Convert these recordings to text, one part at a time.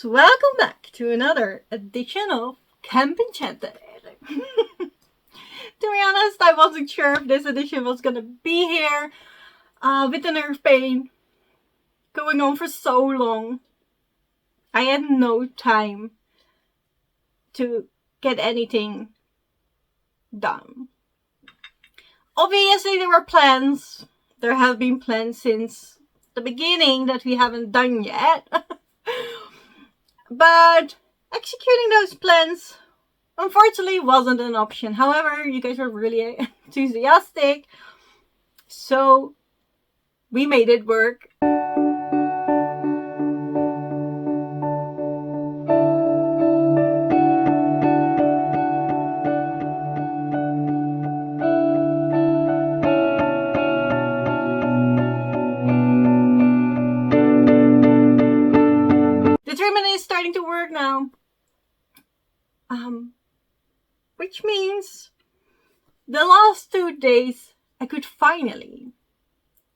guys, welcome back to another edition of Camp Enchanted. To be honest, I wasn't sure if this edition was gonna be here with the nerve pain going on for so long. I had no time to get anything done. Obviously, there were plans. There have been plans since the beginning that we haven't done yet. But executing those plans unfortunately wasn't an option. However, you guys were really enthusiastic, so we made it work. The treatment is starting to work now. Which means the last 2 days I could finally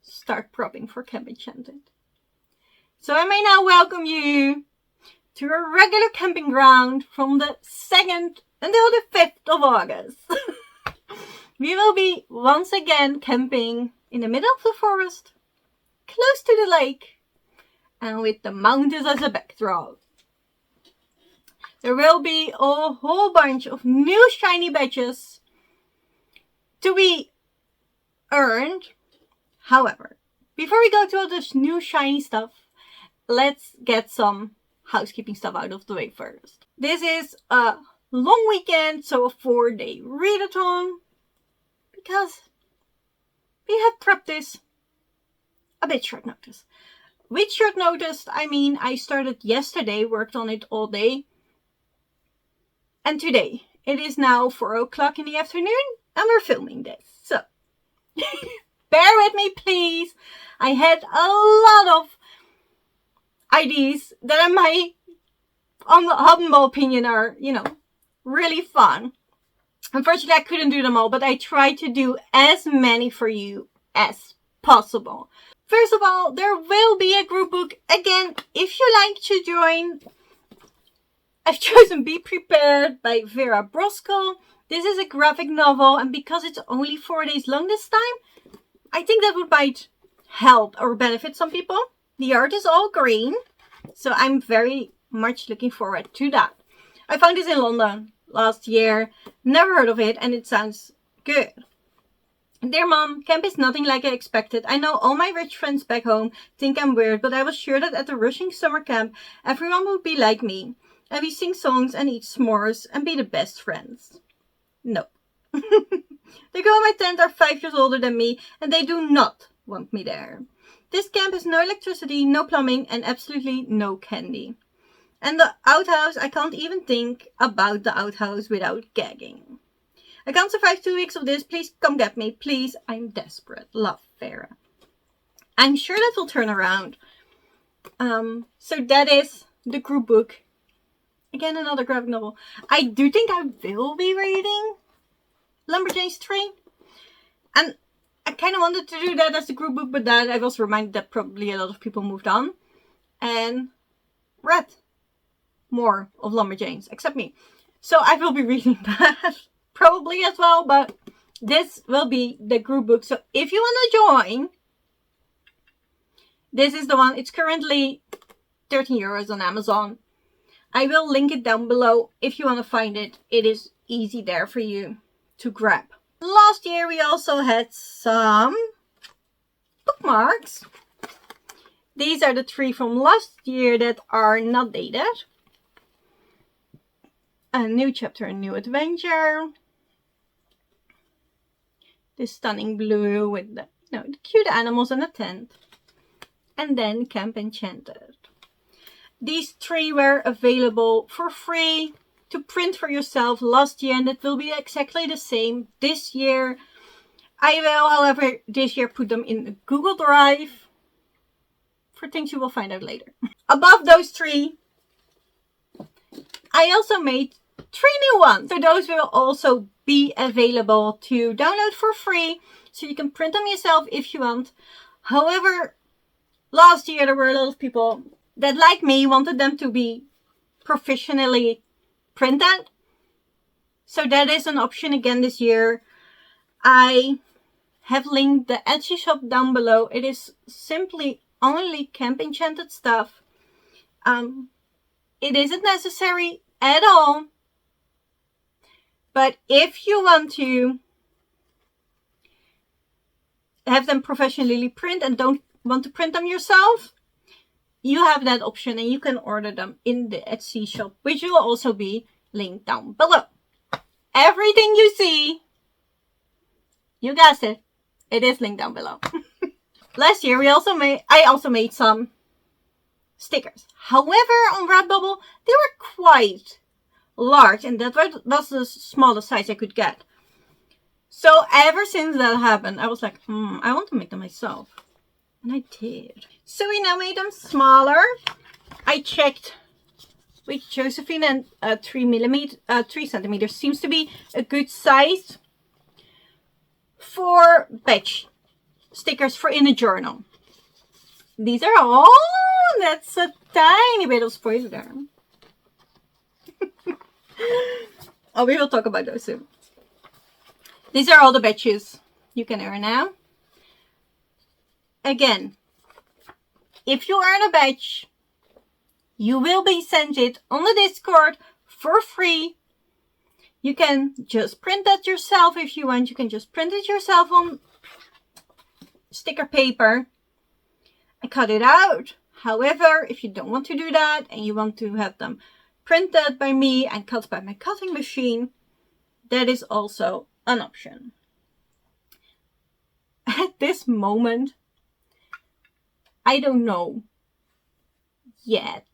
start prepping for Camp Enchanted. So I may now welcome you to a regular camping ground from the 2nd until the 5th of August. We will be once again camping in the middle of the forest, close to the lake, and with the mountains as a backdrop. There will be a whole bunch of new shiny badges to be earned. However, before we go to all this new shiny stuff, let's get some housekeeping stuff out of the way first. This is a long weekend, so a 4-day readathon, because we have prepped this a bit short notice. With short notice, I mean I started yesterday, worked on it all day. And today, it is now 4 o'clock in the afternoon, and we're filming this. So, bear with me, please. I had a lot of ideas that in my humble opinion are, really fun. Unfortunately, I couldn't do them all, but I tried to do as many for you as possible. First of all, there will be a group book. Again, if you like to join, I've chosen Be Prepared by Vera Brosgol. This is a graphic novel, and because it's only 4 days long this time, I think that might help or benefit some people. The art is all green, so I'm very much looking forward to that. I found this in London last year, never heard of it, and it sounds good. Dear Mom, camp is nothing like I expected. I know all my rich friends back home think I'm weird, but I was sure that at the rushing summer camp, everyone would be like me. And we sing songs and eat s'mores and be the best friends. No. The girl in my tent are 5 years older than me, and they do not want me there. This camp has no electricity, no plumbing, and absolutely no candy. And the outhouse, I can't even think about the outhouse without gagging. I can't survive 2 weeks of this. Please come get me. Please, I'm desperate. Love, Vera. I'm sure that will turn around. So that is the group book. Again, another graphic novel. I do think I will be reading Lumberjanes 3. And I kind of wanted to do that as a group book, but then I was reminded that probably a lot of people moved on and read more of Lumberjanes, except me. So I will be reading that probably as well, but this will be the group book. So if you want to join, this is the one. It's currently €13 on Amazon. I will link it down below if you want to find it. It is easy there for you to grab. Last year we also had some bookmarks. These are the 3 from last year that are not dated. A new chapter, a new adventure. This stunning blue with the cute animals and a tent. And then Camp Enchanted. These 3 were available for free to print for yourself last year, and it will be exactly the same this year. I will, however, this year put them in a Google Drive for things you will find out later. Above those 3, I also made 3 new ones. So those will also be available to download for free, so you can print them yourself if you want. However, last year there were a lot of people that, like me, wanted them to be professionally printed. So that is an option again this year. I have linked the Etsy shop down below. It is simply only Camp Enchanted stuff. It isn't necessary at all. But if you want to have them professionally print and don't want to print them yourself, you have that option and you can order them in the Etsy shop, which will also be linked down below. Everything you see, you guessed it, it is linked down below. Last year I also made some stickers. However, on Redbubble, they were quite large, and that was the smallest size I could get. So ever since that happened, I was like, I want to make them myself. And I did. So we now made them smaller. I checked with Josephine, and 3 centimeters seems to be a good size for batch stickers for in a journal. These are all, that's a tiny bit of spoiler there. Oh, we will talk about those soon. These are all the batches you can earn now. Again, if you earn a batch, you will be sent it on the Discord for free. You can just print that yourself if you want. You can just print it yourself on sticker paper and cut it out. However, if you don't want to do that and you want to have them printed by me and cut by my cutting machine, that is also an option. At this moment, I don't know yet.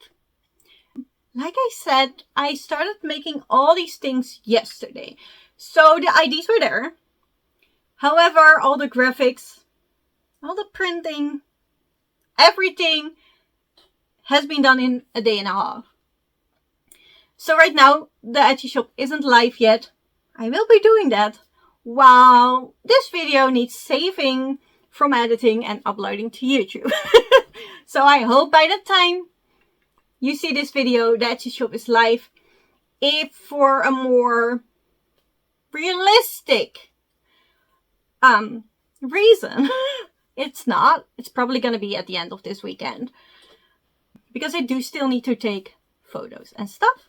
Like I said, I started making all these things yesterday. So the ideas were there. However, all the graphics, all the printing, everything has been done in a day and a half. So right now, the Etsy shop isn't live yet. I will be doing that while this video needs saving from editing and uploading to YouTube. So I hope by the time you see this video, the Etsy shop is live. If for a more realistic reason, it's not. It's probably going to be at the end of this weekend. Because I do still need to take photos and stuff.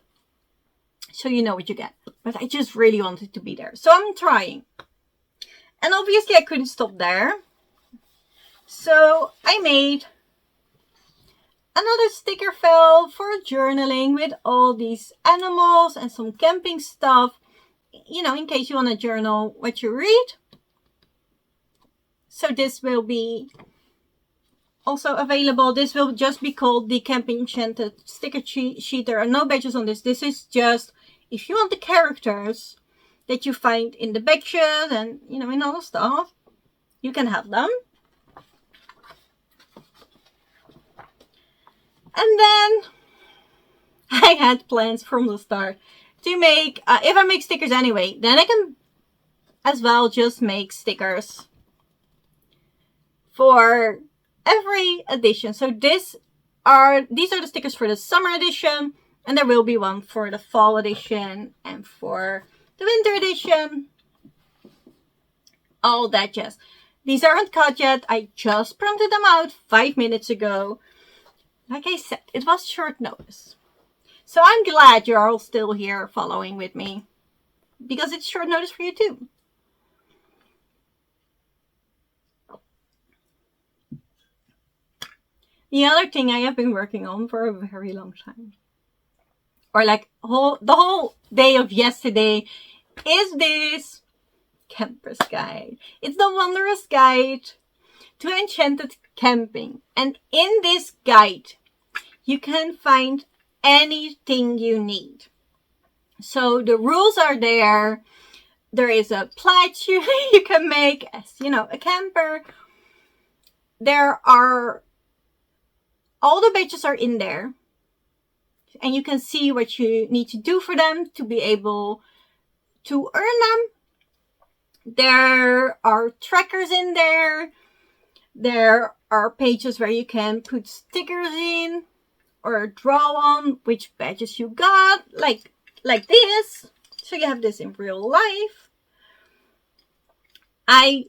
So you know what you get. But I just really wanted to be there. So I'm trying. And obviously I couldn't stop there. So I made another sticker file for journaling with all these animals and some camping stuff. You know, in case you want to journal what you read. So this will be also available. This will just be called the Camp Enchanted sticker sheet. There are no badges on this. This is just if you want the characters that you find in the batches and, you know, in all the stuff, you can have them. And then I had plans from the start to make, if I make stickers anyway, then I can as well just make stickers for every edition. So these are the stickers for the summer edition, and there will be one for the fall edition and for the winter edition. All that jazz. These aren't cut yet. I just printed them out 5 minutes ago. Like I said, it was short notice. So I'm glad you're all still here following with me, because it's short notice for you too. The other thing I have been working on for a very long time, or like the whole day of yesterday, is this camper's guide. It's the Wanderer's Guide to Enchanted Camping. And in this guide, you can find anything you need. So the rules are there. There is a pledge you can make as, you know, a camper. There are, all the badges are in there. And you can see what you need to do for them to be able to earn them. There are trackers in there. There are pages where you can put stickers in. or draw on which badges you got, like this. So you have this in real life. I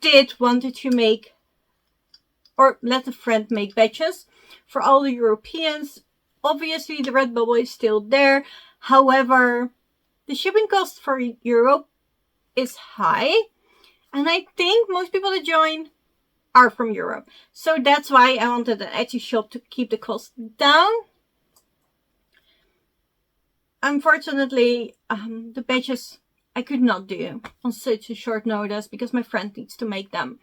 did wanted to make, or let a friend make badges for all the Europeans. Obviously, the Redbubble is still there. However, the shipping cost for Europe is high. And I think most people that join are from Europe. So that's why I wanted an Etsy shop to keep the cost down. Unfortunately, the badges I could not do on such a short notice because my friend needs to make them.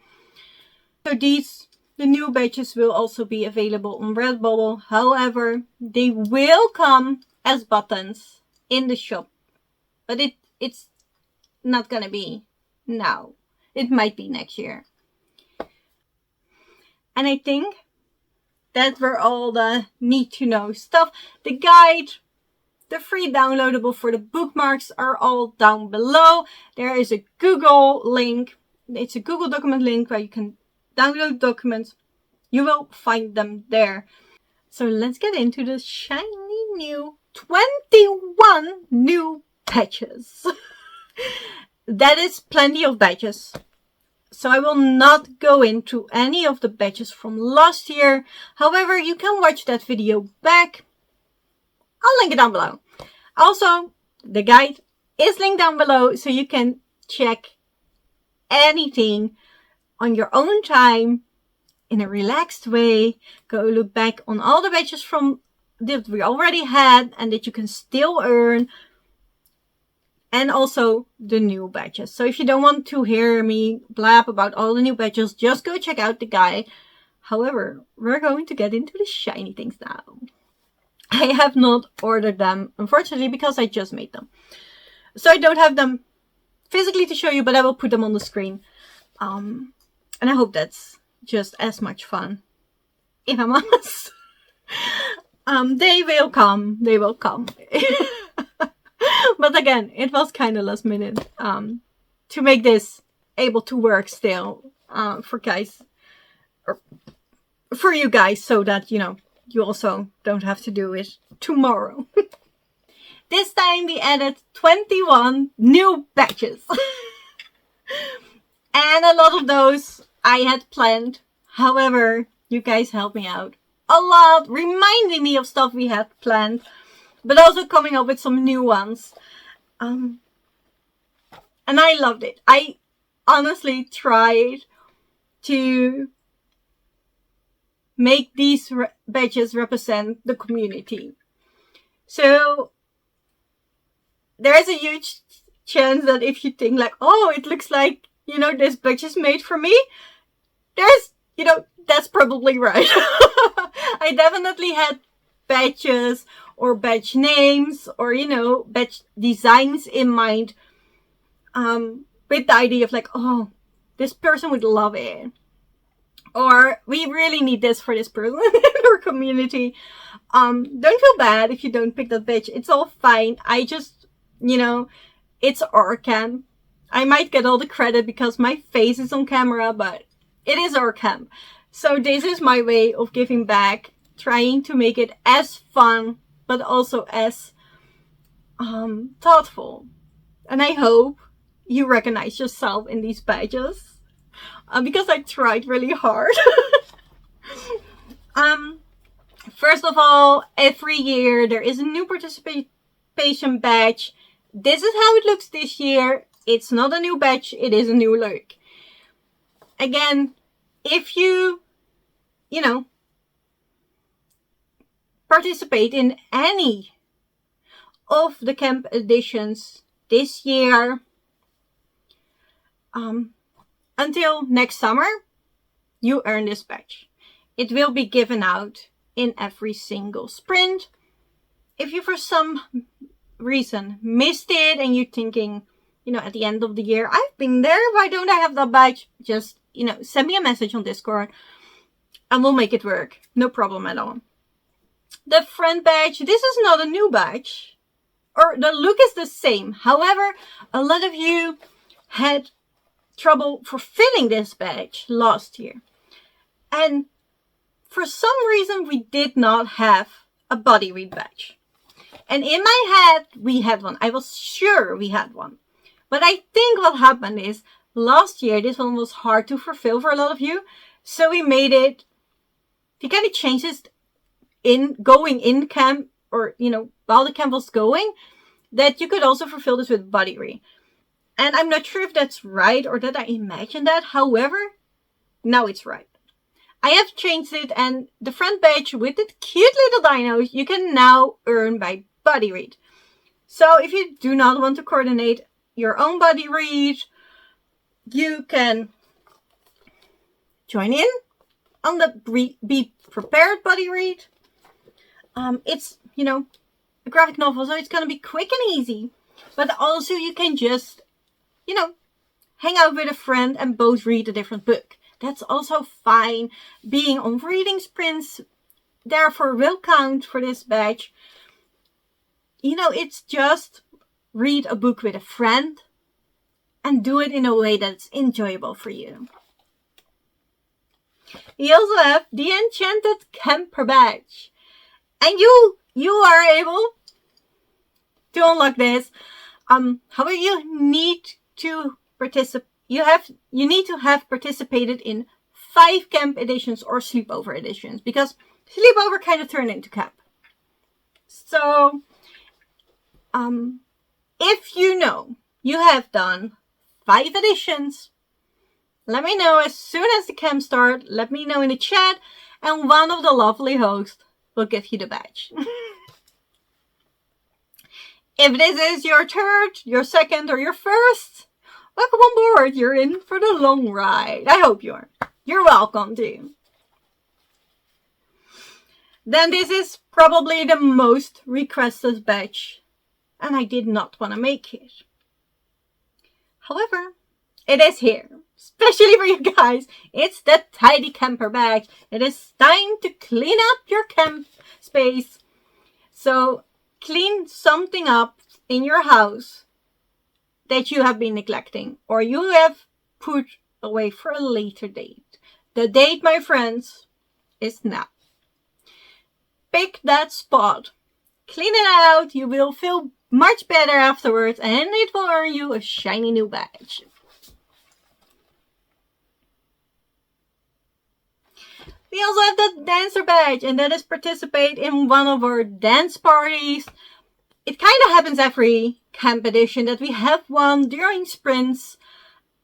So the new badges will also be available on Redbubble. However, they will come as buttons in the shop. But it's not gonna be now. It might be next year. And I think that were all the need to know stuff. The guide, the free downloadable for the bookmarks are all down below. There is a Google link. It's a Google document link where you can download documents. You will find them there. So let's get into the shiny new 21 new badges. That is plenty of badges. So I will not go into any of the badges from last year. However, you can watch that video back. I'll link it down below. Also, the guide is linked down below so you can check anything on your own time in a relaxed way. Go look back on all the badges from that we already had and that you can still earn. And also the new badges. So if you don't want to hear me blab about all the new badges, just go check out the guide. However, we're going to get into the shiny things now. I have not ordered them, unfortunately, because I just made them. So I don't have them physically to show you, but I will put them on the screen. And I hope that's just as much fun, if I'm honest. They will come. They will come. But again, it was kind of last minute to make this able to work still for guys, or for you guys, so that, you know, you also don't have to do it tomorrow. This time we added 21 new badges. And a lot of those I had planned. However, you guys helped me out a lot, reminding me of stuff we had planned, but also coming up with some new ones. And I loved it. I honestly tried to make these badges represent the community. So there is a huge chance that if you think like, oh, it looks like, you know, this badge is made for me, there's, you know, that's probably right. I definitely had badges or badge names or, you know, badge designs in mind, with the idea of like, oh, this person would love it. Or we really need this for this person in our community. Don't feel bad if you don't pick that badge. It's all fine. I just, you know, it's our camp. I might get all the credit because my face is on camera, but it is our camp. So this is my way of giving back, trying to make it as fun, but also as thoughtful. And I hope you recognize yourself in these badges. Because I tried really hard. First of all, every year there is a new participation badge. This is how it looks this year. It's not a new badge, it is a new look. Again, if you know, participate in any of the camp editions this year, until next summer, you earn this badge. It will be given out in every single sprint. If you for some reason missed it and you're thinking, you know, at the end of the year, I've been there, why don't I have that badge? Just, you know, send me a message on Discord and we'll make it work. No problem at all. The friend badge, this is not a new badge, or the look is the same. However, a lot of you had trouble fulfilling this badge last year. And for some reason we did not have a body read badge. And in my head, we had one. I was sure we had one. But I think what happened is, last year, this one was hard to fulfill for a lot of you. So we made it, we kind of changed it going in camp, or, while the camp was going, that you could also fulfill this with body read. And I'm not sure if that's right or that I imagined that. However, now it's right. I have changed it, and the front badge with the cute little dinos, you can now earn by body read. So if you do not want to coordinate your own body read, you can join in on the Be Prepared body read. It's, a graphic novel, so it's going to be quick and easy. But also you can just, hang out with a friend and both read a different book. That's also fine. Being on reading sprints, therefore, will count for this badge. It's just read a book with a friend and do it in a way that's enjoyable for you. We also have the Enchanted Camper Badge. And you are able to unlock this. However, you need to participate. You need to have participated in 5 camp editions or sleepover editions, because sleepover kind of turned into camp. So, if you have done 5 editions, let me know as soon as the camp starts. Let me know in the chat, and one of the lovely hosts will give you the badge. If this is your third, your second, or your first, welcome on board. You're in for the long ride. I hope you are. You're welcome too. Then this is probably the most requested badge, and I did not want to make it. However, it is here, especially for you guys. It's the Tidy Camper Badge. It is time to clean up your camp space. So clean something up in your house that you have been neglecting, or you have put away for a later date. The date, my friends, is now. Pick that spot, clean it out. You will feel much better afterwards, and it will earn you a shiny new badge. We also have the Dancer Badge, and that is participate in one of our dance parties. It kind of happens every camp edition that we have one during sprints.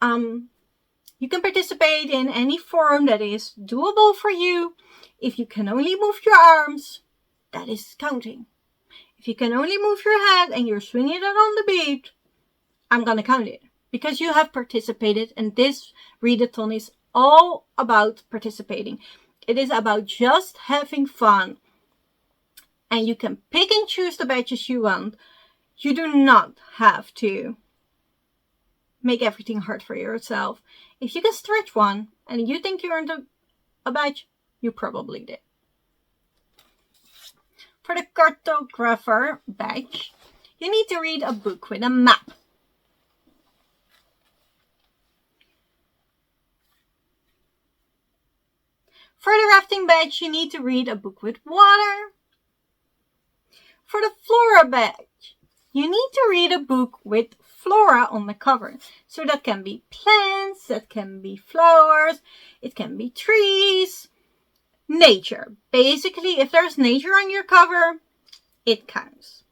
You can participate in any form that is doable for you. If you can only move your arms, that is counting. If you can only move your head and you're swinging it on the beat, I'm going to count it. Because you have participated, and this readathon is all about participating. It is about just having fun. And you can pick and choose the badges you want. You do not have to make everything hard for yourself. If you can stretch one and you think you earned a badge, you probably did. For the Cartographer badge, you need to read a book with a map. For the Rafting badge, you need to read a book with water. For the Flora badge, you need to read a book with flora on the cover. So that can be plants, that can be flowers, it can be trees, nature. Basically, if there's nature on your cover, it counts.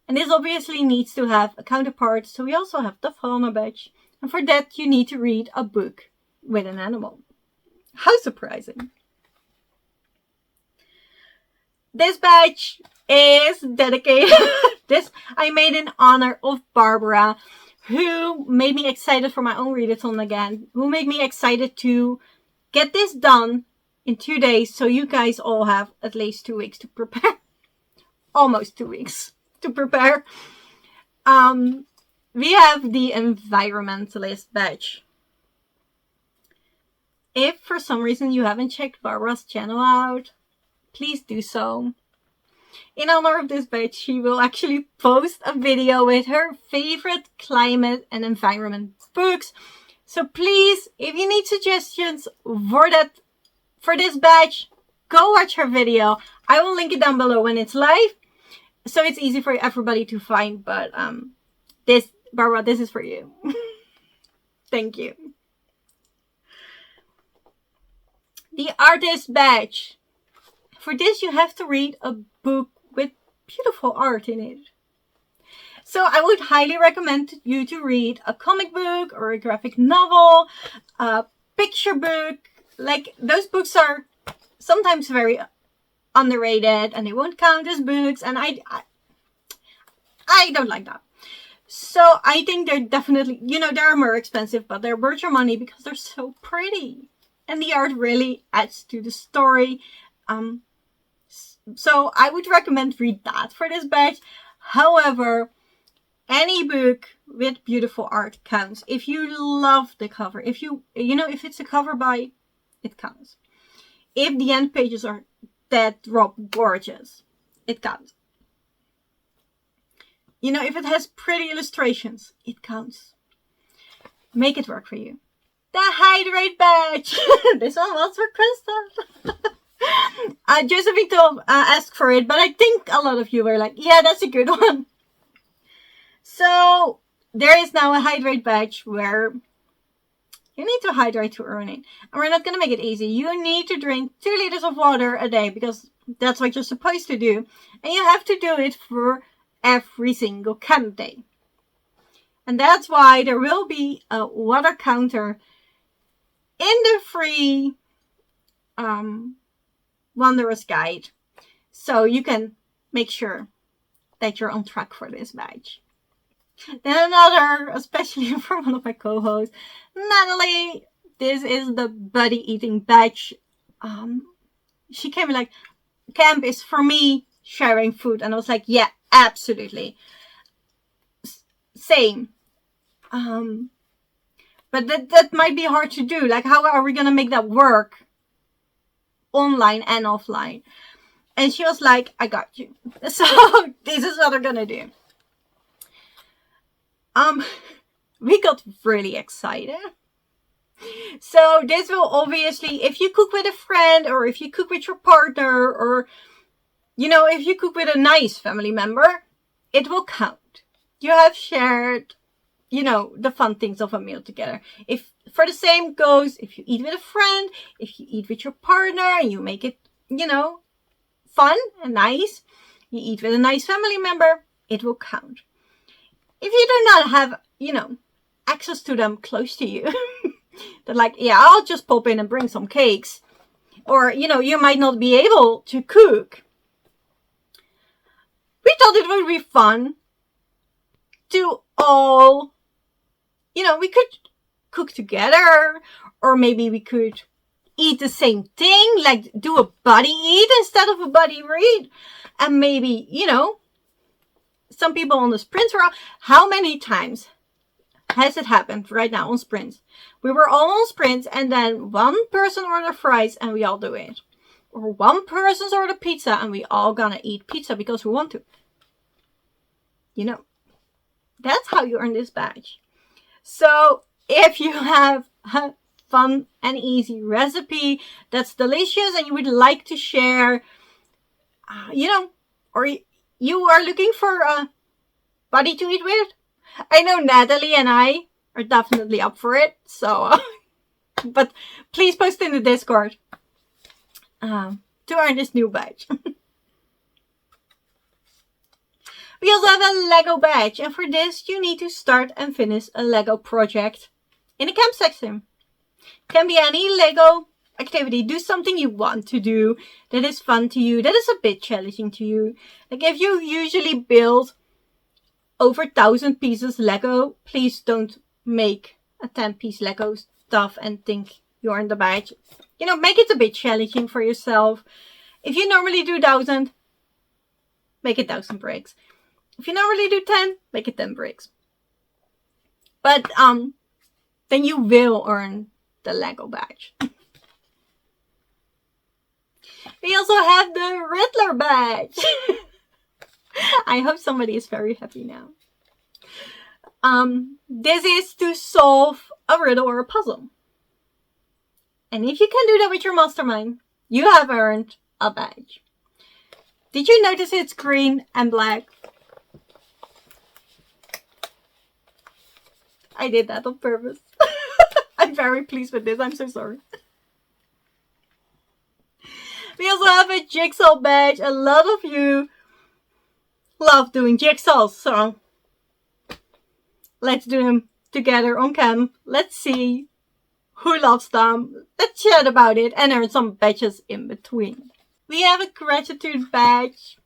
And this obviously needs to have a counterpart, so we also have the fauna badge. And for that, you need to read a book with an animal. How surprising. This badge is dedicated. This I made in honor of Barbara, who made me excited for my own readathon again. Who made me excited to get this done in 2 days, so you guys all have at least 2 weeks to prepare. Almost 2 weeks to prepare. We have the Environmentalist badge. If for some reason you haven't checked Barbara's channel out, please do so. In honor of this badge, she will actually post a video with her favorite climate and environment books. So please, if you need suggestions for this badge, go watch her video. I will link it down below when it's live, so it's easy for everybody to find. But this, Barbara, this is for you. Thank you. The artist badge. For this, you have to read a book with beautiful art in it. So I would highly recommend you to read a comic book or a graphic novel, a picture book. Like, those books are sometimes very underrated and they won't count as books, and I don't like that. So I think they're definitely, you know, they're more expensive, but they're worth your money because they're so pretty. And the art really adds to the story. So I would recommend read that for this badge. However, any book with beautiful art counts. If you love the cover, if if it's a cover by, it counts. If the end pages are that drop gorgeous, it counts. You know, if it has pretty illustrations, it counts. Make it work for you. The Hydrate badge. This one was requested. Josephine asked for it, but I think a lot of you were like, yeah, that's a good one. So there is now a Hydrate badge where you need to hydrate to earn it. And we're not going to make it easy. You need to drink 2 liters of water a day because that's what you're supposed to do. And you have to do it for every single camp day. And that's why there will be a water counter in the free Wanderer's Guide. So you can make sure that you're on track for this badge. Then another, especially from one of my co-hosts, Natalie, this is the buddy eating badge. She came like, camp is for me sharing food. And I was like, yeah, absolutely. Same. But that might be hard to do. Like, how are we going to make that work online and offline? And she was like, I got you. So this is what we're going to do. We got really excited. So this will obviously, if you cook with a friend or if you cook with your partner or, you know, if you cook with a nice family member, it will count. You have shared, you know, the fun things of a meal together. If for the same goes, if you eat with a friend, if you eat with your partner and you make it, you know, fun and nice, you eat with a nice family member, it will count. If you do not have, you know, access to them close to you, they're like, yeah, I'll just pop in and bring some cakes. Or, you know, you might not be able to cook. We thought it would be fun to all, you know, we could cook together, or maybe we could eat the same thing, like do a buddy eat instead of a buddy read. And maybe, you know, some people on the sprints were out. How many times has it happened right now on sprints? We were all on sprints and then one person ordered fries and we all do it. Or one person's ordered pizza and we all gonna eat pizza because we want to. You know, that's how you earn this badge. So if you have a fun and easy recipe that's delicious and you would like to share, you know, or you are looking for a buddy to eat with, I know Natalie and I are definitely up for it. So, but please post in the Discord to earn this new badge. We also have a Lego badge, and for this you need to start and finish a Lego project in the camp section. Can be any Lego activity. Do something you want to do that is fun to you, that is a bit challenging to you. Like if you usually build over 1,000 pieces Lego, please don't make a 10-piece Lego stuff and think you earned the badge. You know, make it a bit challenging for yourself. If you normally do 1,000, make it 1,000 bricks. If you normally do 10, make it 10 bricks. But then you will earn the Lego badge. We also have the Riddler badge. I hope somebody is very happy now. This is to solve a riddle or a puzzle. And if you can do that with your mastermind, you have earned a badge. Did you notice it's green and black? I did that on purpose. I'm very pleased with this. I'm so sorry. We also have a jigsaw badge. A lot of you love doing jigsaws, so let's do them together on cam. Let's see who loves them. Let's chat about it and earn some badges in between. We have a gratitude badge,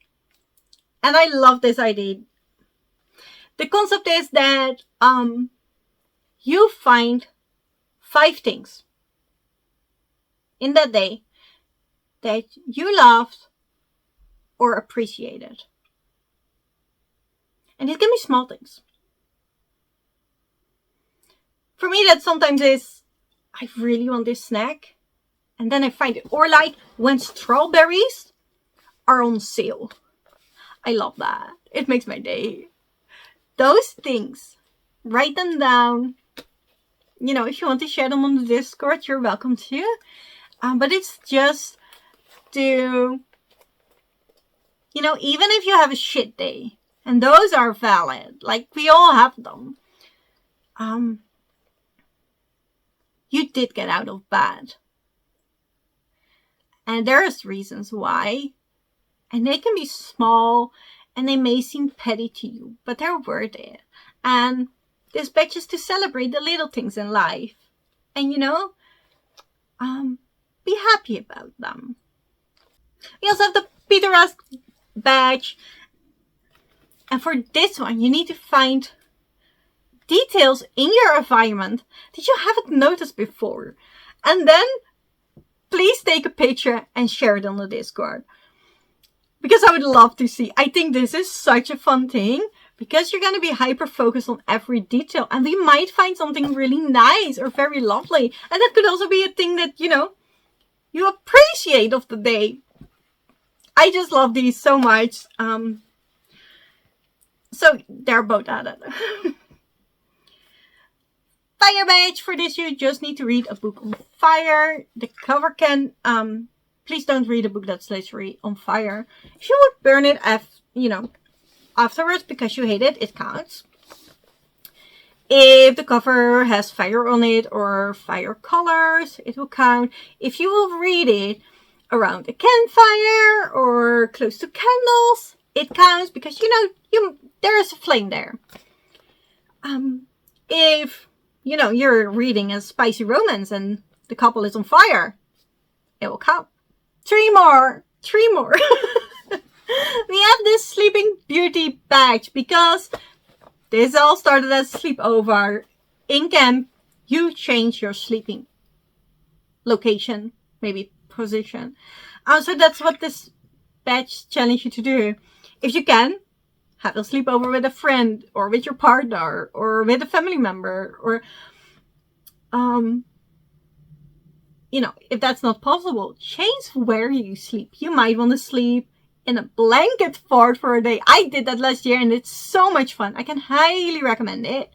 and I love this idea. The concept is that you find 5 things in that day that you loved or appreciated. And it can be small things. For me, that sometimes is, I really want this snack, and then I find it. Or like when strawberries are on sale. I love that. It makes my day. Those things, write them down. You know, if you want to share them on the Discord, you're welcome to. But it's just to, you know, even if you have a shit day, and those are valid, like we all have them, you did get out of bed. And there's reasons why. And they can be small, and they may seem petty to you, but they're worth it. And this badge is to celebrate the little things in life. And, you know, be happy about them. We also have the Picturesque badge. And for this one, you need to find details in your environment that you haven't noticed before. And then please take a picture and share it on the Discord. Because I would love to see. I think this is such a fun thing. Because you're going to be hyper focused on every detail. And we might find something really nice or very lovely. And that could also be a thing that, you know, you appreciate of the day. I just love these so much. So they're both added. Fire badge. For this, you just need to read a book on fire. The cover can... please don't read a book that's literally on fire. If you would burn it, afterwards because you hate it, it counts. If the cover has fire on it or fire colors, it will count. If you will read it around a campfire or close to candles, it counts because there is a flame there. If you're reading a spicy romance and the couple is on fire, it will count. 3 more. We have this Sleeping Beauty badge because this all started as sleepover. In camp, you change your sleeping location, maybe position. So that's what this badge challenges you to do. If you can, have a sleepover with a friend or with your partner or with a family member or, if that's not possible, change where you sleep. You might want to sleep in a blanket fort for a day. I did that last year and it's so much fun. I can highly recommend it.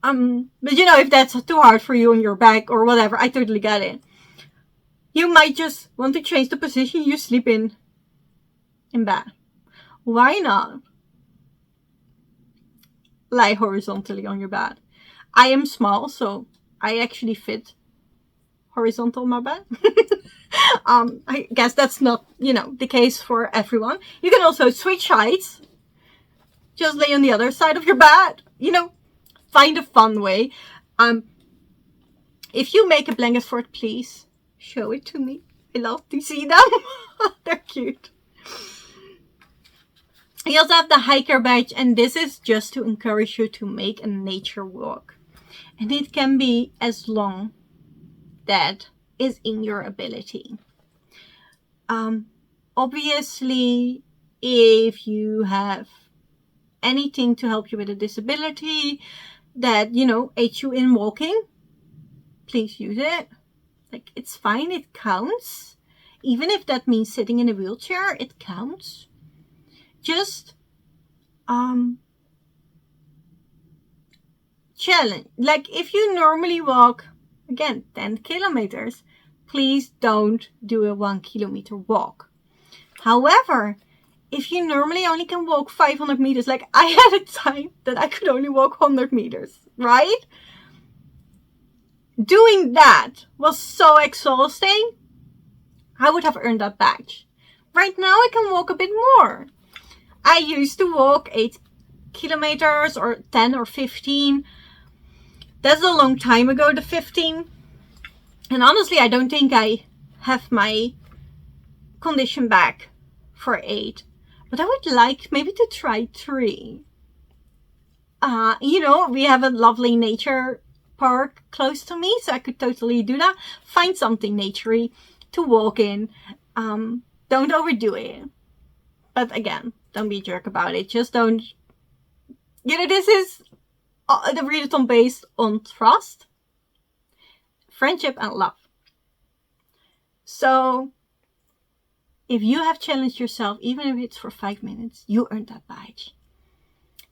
But if that's too hard for you on your back or whatever, I totally get it. You might just want to change the position you sleep in bed. Why not lie horizontally on your bed? I am small, so I actually fit horizontal on my bed. I guess that's not, the case for everyone. You can also switch sides. Just lay on the other side of your bed. Find a fun way. If you make a blanket fort, please show it to me. I love to see them. They're cute. We also have the hiker badge, and this is just to encourage you to make a nature walk. And it can be as long that is in your ability. Obviously, if you have anything to help you with a disability that, aids you in walking, please use it. Like, it's fine, it counts. Even if that means sitting in a wheelchair, it counts. Just challenge. Like, if you normally walk, again, 10 kilometers, please don't do a 1 kilometer walk. However, if you normally only can walk 500 meters, like I had a time that I could only walk 100 meters, right? Doing that was so exhausting. I would have earned that badge. Right now I can walk a bit more. I used to walk 8 kilometers or 10 or 15. That's a long time ago, the 15. And honestly, I don't think I have my condition back for 8. But I would like maybe to try 3. We have a lovely nature park close to me, so I could totally do that. Find something naturey to walk in. Don't overdo it. But again, don't be a jerk about it. Just don't. This is the readathon based on trust, friendship, and love. So, if you have challenged yourself, even if it's for 5 minutes, you earned that badge.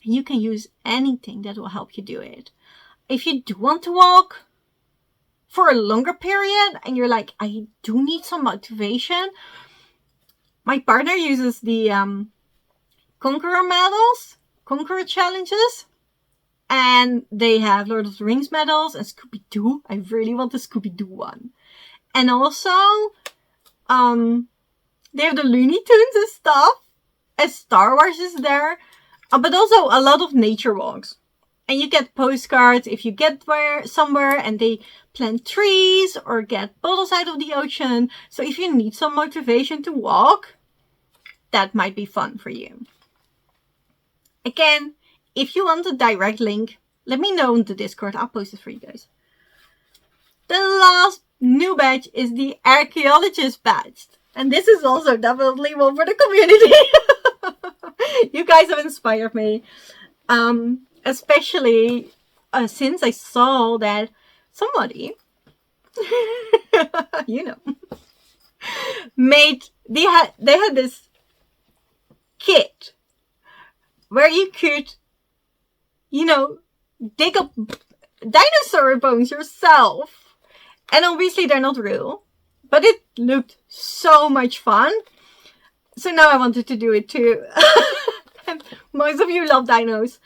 And you can use anything that will help you do it. If you do want to walk for a longer period and you're like, I do need some motivation, my partner uses the Conqueror medals, Conqueror challenges, and they have Lord of the Rings medals and Scooby-Doo. I really want the Scooby-Doo one. And also, they have the Looney Tunes and stuff, and Star Wars is there, but also a lot of nature walks. And you get postcards if you get somewhere and they plant trees or get bottles out of the ocean. So if you need some motivation to walk, that might be fun for you. Again, if you want a direct link, let me know in the Discord. I'll post it for you guys. The last new badge is the Archaeologist badge. And this is also definitely one for the community. You guys have inspired me. Especially since I saw that somebody, they had this kit where you could, dig up dinosaur bones yourself. And obviously they're not real, but it looked so much fun. So now I wanted to do it too. And most of you love dinos.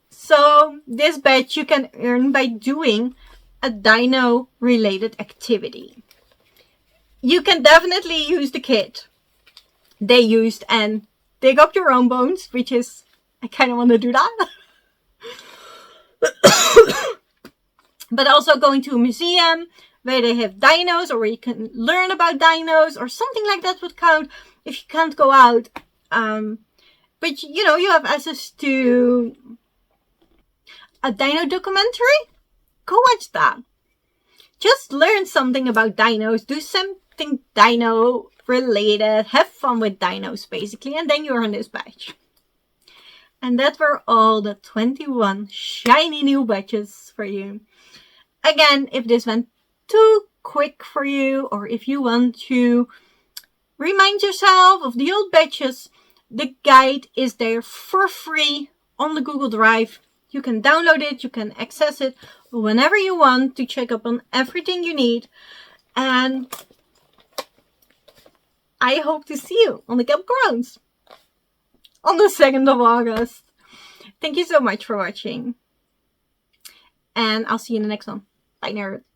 So this badge you can earn by doing a dino related activity. You can definitely use the kit they used and dig up your own bones, which is, I kind of want to do that. But also going to a museum where they have dinos or where you can learn about dinos or something like that would count if you can't go out. But you have access to a dino documentary. Go watch that. Just learn something about dinos. Do something dino related. Have fun with dinos basically. And then you earn this badge. And that were all the 21 shiny new badges for you. Again, if this went too quick for you, or if you want to remind yourself of the old badges, the guide is there for free on the Google Drive. You can download it, you can access it whenever you want to check up on everything you need. And I hope to see you on the campgrounds on the 2nd of August. Thank you so much for watching. And I'll see you in the next one. Bye, nerds.